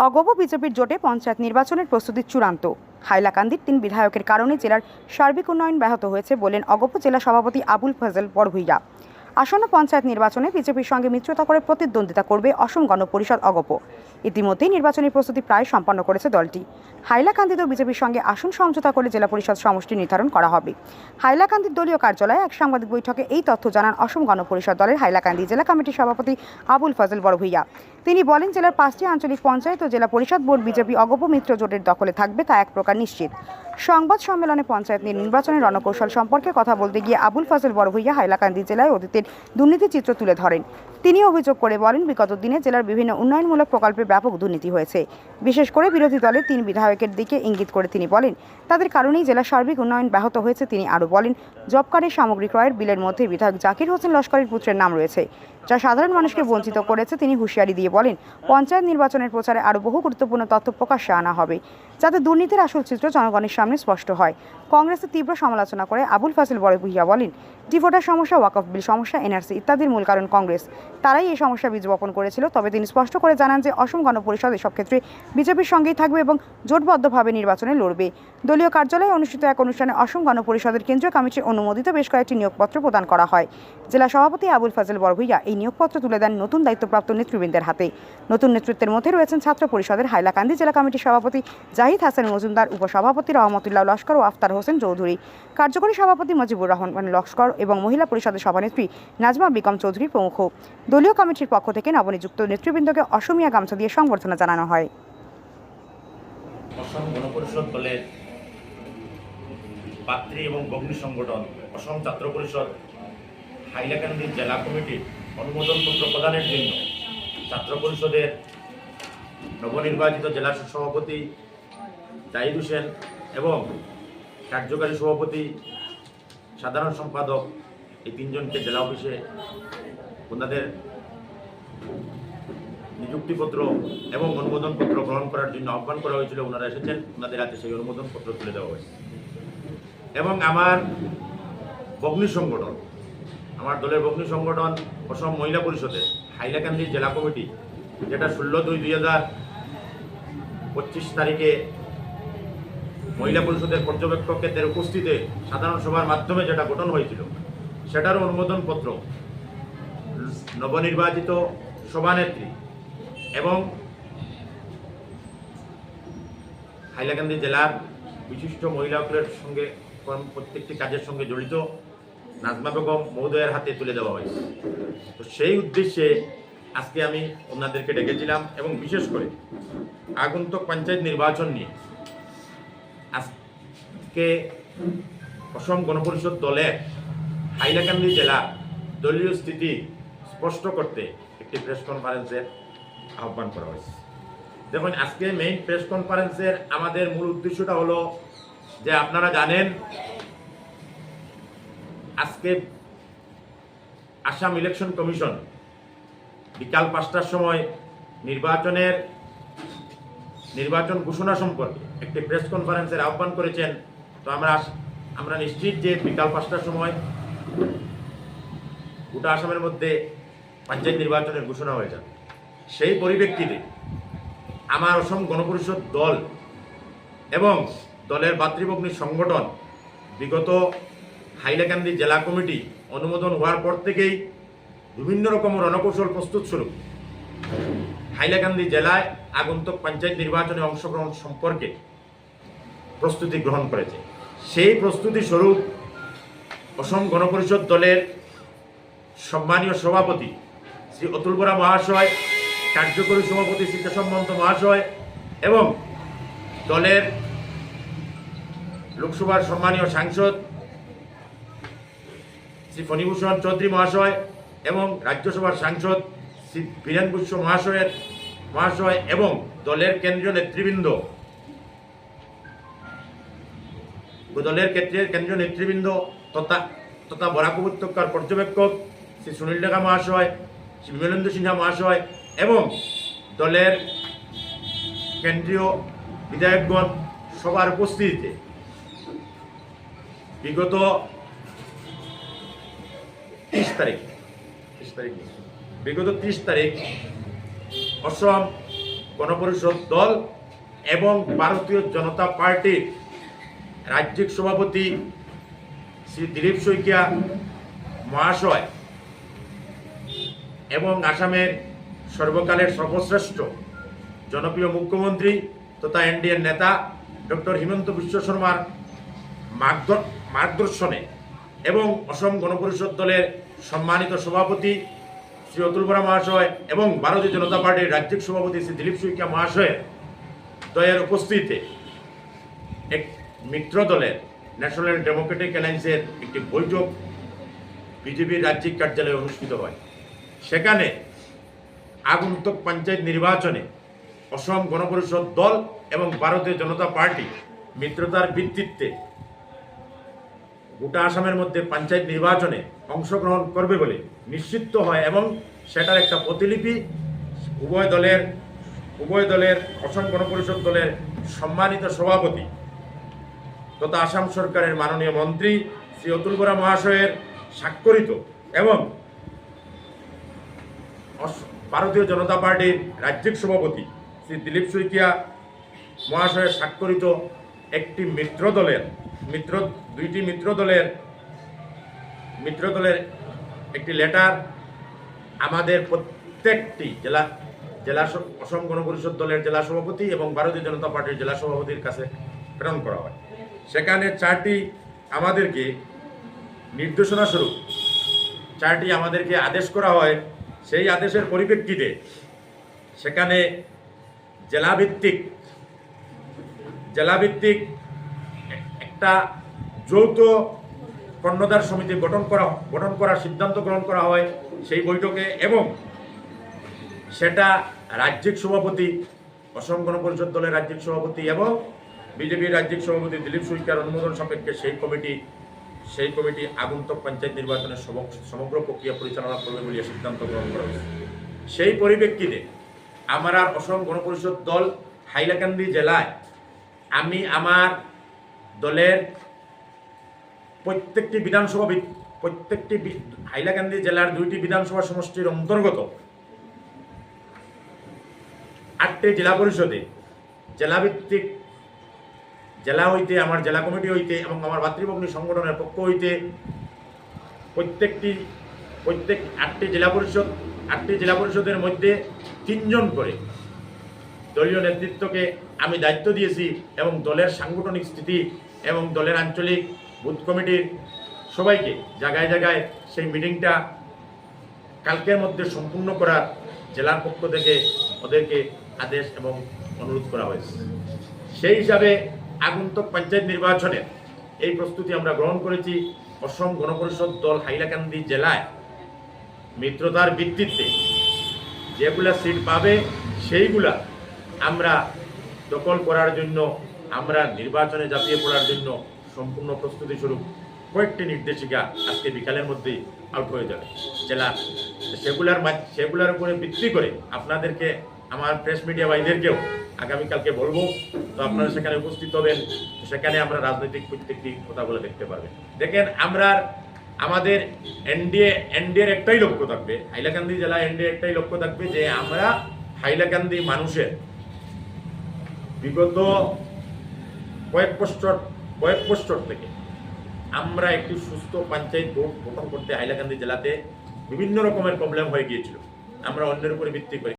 অগপ বিজেপির জোটে পঞ্চায়েত নির্বাচনের প্রস্তুতি চূড়ান্ত। হাইলাকান্দির 3 বিধায়কের কারণে জেলার সার্বিক উন্নয়ন ব্যাহত হয়েছে বলেন অগপ জেলা সভাপতি আবুল ফজল বড়ভুইয়া। আসন্ন পঞ্চায়েত নির্বাচনে বিজেপির সঙ্গে মিত্রতা করে প্রতিদ্বন্দ্বিতা করবে অসম গণ পরিষদ অগপ। ইতিমধ্যেই নির্বাচনী প্রস্তুতি প্রায় সম্পন্ন করেছে দলটি। হাইলাকান্দিতেও বিজেপির সঙ্গে আসন সমঝোতা করে জেলা পরিষদ সমষ্টি নির্ধারণ করা হবে। হাইলাকান্দির দলীয় কার্যালয়ে এক সাংবাদিক বৈঠকে এই তথ্য জানান অসম গণ পরিষদ দলের হাইলাকান্দি জেলা কমিটির সভাপতি আবুল ফজল বড়ভুইয়া। তিনি বলেন, জেলার 5টি আঞ্চলিক পঞ্চায়েত ও জেলা পরিষদ বোর্ড বিজেপি অগপ মিত্র জোটের দখলে থাকবে, তা এক প্রকার নিশ্চিত। সংবাদ সম্মেলনে পঞ্চায়েত নির্বাচনের রণকৌশল সম্পর্কে কথা বলতে গিয়ে আবুল ফজল বড়ভুইয়া হাইলাকান্দি জেলায় অতীতের দুর্নীতি চিত্র তুলে ধরেন। তিনি অভিযোগ করে বলেন, বিগত দিনে জেলার বিভিন্ন উন্নয়নমূলক প্রকল্পে ব্যাপক দুর্নীতি হয়েছে। বিশেষ করে বিরোধী দলের 3 বিধায়কের দিকে ইঙ্গিত করে তিনি বলেন, তাদের কারণেই জেলার সার্বিক উন্নয়ন ব্যাহত হয়েছে। তিনি আরও বলেন, জব কার্ডের সামগ্রী ক্রয়ের বিলের মধ্যে বিধায়ক জাকির হোসেন লস্করের পুত্রের নাম রয়েছে, যা সাধারণ মানুষকে বঞ্চিত করেছে। তিনি হুঁশিয়ারি দিয়ে বলেন, পঞ্চায়েত নির্বাচনের প্রচারে আরও বহু গুরুত্বপূর্ণ তথ্য প্রকাশ্যে আনা হবে, যাতে দুর্নীতির আসল চিত্র জনগণের সামনে স্পষ্ট হয়। কংগ্রেসের তীব্র সমালোচনা করে আবুল ফজল বড়ভুইয়া বলেন, ডিভোটার সমস্যা, ওয়াকফ বিল সমস্যা, এনআরসি ইত্যাদির মূল কারণ কংগ্রেস। তারাই এই সমস্যা বীজ বপন করেছিল। তবে তিনি স্পষ্ট করে জানান যে অসম গণ পরিষদ এসব ক্ষেত্রে বিজেপির সঙ্গেই থাকবে এবং জোটবদ্ধভাবে নির্বাচনে লড়বে। দলীয় কার্যালয়ে অনুষ্ঠিত এক অনুষ্ঠানে অসম গণ পরিষদের কেন্দ্রীয় কমিটির অনুমোদিত বেশ কয়েকটি নিয়োগপত্র প্রদান করা হয়। জেলা সভাপতি আবুল ফজল বড়ভুইয়া এই নিয়োগপত্র তুলে দেন নতুন দায়িত্বপ্রাপ্ত নেতৃবৃন্দের হাতে। নতুন নেতৃত্বের মধ্যে রয়েছেন ছাত্র পরিষদের হাইলাকান্দি জেলা কমিটির সভাপতি জাহিদ হাসান মজুমদার, উপসভাপতি রহমতুল্লাহ লস্কর ও আফতার হোসেন চৌধুরী, কার্যকরী সভাপতি মুজিবুর রহমান লস্কর এবং মহিলা পরিষদের সভানেত্রী নাজমা বেগম চৌধুরী প্রমুখ। দলীয় কমিটির পক্ষ থেকে নবনিযুক্ত নেতৃবৃন্দকে অসমিয়া গামছা দিয়ে সংবর্ধনা জানানো হয়। অসম গণ পরিষদ দলের পাত্রী এবং ভগ্নী সংগঠন অসম ছাত্র পরিষদ হাইলাকান্দি জেলা কমিটির অনুমোদনপত্র প্রদানের জন্য ছাত্র পরিষদের নবনির্বাচিত জেলা সভাপতি জাহিদ হোসেন এবং কার্যকারী সভাপতি, সাধারণ সম্পাদক এই 3 জনকে জেলা অফিসে ওনাদের নিযুক্তিপত্র এবং অনুমোদনপত্র গ্রহণ করার জন্য আহ্বান করা হয়েছিল। ওনারা এসেছেন, ওনাদের হাতে সেই অনুমোদনপত্র তুলে দেওয়া হয়েছে। এবং আমার ভগ্নী সংগঠন, আমার দলের ভগ্নী সংগঠন অসম মহিলা পরিষদের হাইলাকান্দি জেলা কমিটি, যেটা 16/2/2025 তারিখে মহিলা পরিষদের পর্যবেক্ষকদের উপস্থিতিতে সাধারণ সভার মাধ্যমে যেটা গঠন হয়েছিল, সেটারও অনুমোদনপত্র নবনির্বাচিত সভানেত্রী এবং হাইলাকান্দি জেলার বিশিষ্ট মহিলাদের সঙ্গে প্রত্যেকটি কাজের সঙ্গে জড়িত নাজমা বেগম মহোদয়ের হাতে তুলে দেওয়া হয়েছে। তো সেই উদ্দেশ্যে আজকে আমি ওনাদেরকে ডেকেছিলাম এবং বিশেষ করে আগন্তুক পঞ্চায়েত নির্বাচন নিয়ে আজকে অসম গণপরিষদ দলের হাইলাকান্দি জেলা দলীয় স্থিতি স্পষ্ট করতে একটি প্রেস কনফারেন্সের আহ্বান করা হয়েছে। দেখুন, আজকে মেইন প্রেস কনফারেন্সের আমাদের মূল উদ্দেশ্যটা হলো যে আপনারা জানেন আজকে আসাম ইলেকশন কমিশন বিকাল 5টার সময় নির্বাচন ঘোষণা সম্পর্কে একটি প্রেস কনফারেন্সের আহ্বান করেছেন। তো আমরা নিশ্চিত যে বিকাল 5টার সময় গোটা আসামের মধ্যে পঞ্চায়েত নির্বাচনের ঘোষণা হয়ে যাবে। সেই পরিপ্রেক্ষিতে আমার অসম গণপরিষদ দল এবং দলের ভাতৃভগ্নী সংগঠন বিগত হাইলাকান্দি জেলা কমিটি অনুমোদন হওয়ার পর থেকেই বিভিন্ন রকম রণকৌশল প্রস্তুত স্বরূপ হাইলাকান্দি জেলায় আগন্তুক পঞ্চায়েত নির্বাচনে অংশগ্রহণ সম্পর্কে প্রস্তুতি গ্রহণ করেছে। সেই প্রস্তুতি স্বরূপ অসম গণপরিষদ দলের সম্মানীয় সভাপতি শ্রী অতুল বরা মহাশয়, কার্যকরী সভাপতি শ্রী কেশব মহন্ত মহাশয় এবং দলের লোকসভার সম্মানীয় সাংসদ শ্রী ফণীভূষণ চৌধুরী মহাশয় এবং রাজ্যসভার সাংসদ শ্রী বীরেন বৈশ্য মহাশয় এবং দলের কেন্দ্রীয় নেতৃবৃন্দ তথা বরাক উপত্যকার পর্যবেক্ষক শ্রী সুনীল ডেকা মহাশয়, শ্রী বিমলেন্দু সিনহা মহাশয় এবং দলের কেন্দ্রীয় বিধায়কগণ সবার উপস্থিতিতে বিগত 30 তারিখ অসম গণপরিষদ দল এবং ভারতীয় জনতা পার্টির রাজ্যিক সভাপতি শ্রী দিলীপ শইকীয়া মহাশয় এবং আসামের সর্বকালের সর্বশ্রেষ্ঠ জনপ্রিয় মুখ্যমন্ত্রী তথা এনডিএর নেতা ডক্টর হিমন্ত বিশ্ব শর্মার মার্গদর্শনে এবং অসম গণপরিষদ দলের সম্মানিত সভাপতি শ্রী অতুল বরা মহাশয় এবং ভারতীয় জনতা পার্টির রাজ্যিক সভাপতি শ্রী দিলীপ শইকীয়া মহাশয়ের দ্বয়ের উপস্থিতিতে এক মিত্র দলের ন্যাশনাল ডেমোক্রেটিক অ্যালায়েন্সের একটি বৈঠক বিজেপির রাজ্যিক কার্যালয়ে অনুষ্ঠিত হয়। সেখানে আগন্তুক পঞ্চায়েত নির্বাচনে অসম গণপরিষদ দল এবং ভারতীয় জনতা পার্টি মিত্রতার ভিত্তিতে গোটা আসামের মধ্যে পঞ্চায়েত নির্বাচনে অংশগ্রহণ করবে বলে নিশ্চিত হয় এবং সেটার একটা প্রতিলিপি উভয় দলের অসম গণপরিষদ দলের সম্মানিত সভাপতি তথা আসাম সরকারের মাননীয় মন্ত্রী শ্রী অতুল বরা মহাশয়ের স্বাক্ষরিত এবং ভারতীয় জনতা পার্টির রাজ্যিক সভাপতি শ্রী দিলীপ শইকীয়া মহাশয়ের স্বাক্ষরিত একটি দুইটি মিত্র দলের একটি লেটার আমাদের প্রত্যেকটি জেলা অসম গণপরিষদ দলের জেলা সভাপতি এবং ভারতীয় জনতা পার্টির জেলা সভাপতির কাছে প্রেরণ করা হয়। সেখানে আমাদেরকে নির্দেশনা স্বরূপ আমাদেরকে আদেশ করা হয়। সেই আদেশের পরিপ্রেক্ষিতে সেখানে জেলাভিত্তিক একটা যৌথ কর্ণধার সমিতি গঠন করার সিদ্ধান্ত গ্রহণ করা হয় সেই বৈঠকে এবং সেটা রাজ্যিক সভাপতি অসম গণপরিষদ দলের রাজ্যিক সভাপতি এবং বিজেপির রাজ্যিক সভাপতি দিলীপ শইকীয়ার অনুমোদন সাপেক্ষে সেই কমিটি আগন্তুক পঞ্চায়েত নির্বাচনের সমগ্র প্রক্রিয়া পরিচালনা করবে বলে সিদ্ধান্ত গ্রহণ করা হয়েছে। সেই পরিপ্রেক্ষিতে আমরা অসম গণপরিষদ দল হাইলাকান্দি জেলায় আমি আমার দলের প্রত্যেকটি হাইলাকান্দি জেলার 2টি বিধানসভা সমষ্টির অন্তর্গত 8টি জেলা পরিষদে জেলাভিত্তিক জেলা হইতে আমার জেলা কমিটি হইতে এবং আমার ভাতৃভগ্নী সংগঠনের পক্ষ হইতে প্রত্যেক 8টি জেলা পরিষদের মধ্যে 3 জন করে দলীয় নেতৃত্বকে আমি দায়িত্ব দিয়েছি এবং দলের সাংগঠনিক স্থিতি এবং দলের আঞ্চলিক বুথ কমিটির সবাইকে জায়গায় জায়গায় সেই মিটিংটা কালকের মধ্যে সম্পূর্ণ করার জেলার পক্ষ থেকে ওদেরকে আদেশ এবং অনুরোধ করা হয়েছে। সেই হিসাবে আগন্তুক পঞ্চায়েত নির্বাচনের এই প্রস্তুতি আমরা গ্রহণ করেছি। অসম গণপরিষদ দল হাইলাকান্দি জেলায় মিত্রতার ভিত্তিতে যেগুলা সিট পাবে সেইগুলা আমরা দখল করার জন্য আমরা নির্বাচনে ঝাঁপিয়ে পড়ার জন্য সম্পূর্ণ প্রস্তুতি স্বরূপ কয়েকটি নির্দেশিকা আজকে বিকালের মধ্যেই আউট হয়ে যাবে জেলা। সেগুলার উপরে ভিত্তি করে আপনাদেরকে আমার প্রেস মিডিয়া ভাইদেরকেও আগামীকালকে বলবো, তো আপনারা সেখানে উপস্থিত হবেন। সেখানে আমরা রাজনৈতিক প্রত্যেকটি কথাগুলো দেখতে পারবেন। দেখেন আমাদের এনডিএর একটাই লক্ষ্য থাকবে, হাইলাকান্দি জেলা এনডিএ একটাই লক্ষ্য থাকবে যে আমরা হাইলাকান্দি মানুষের বিগত কয়েক বছর থেকে আমরা একটি সুস্থ পঞ্চায়েত বোর্ড গঠন করতে হাইলাকান্দি জেলাতে বিভিন্ন রকমের প্রবলেম হয়ে গিয়েছিল। আমরা অন্যের উপরে ভিত্তি করি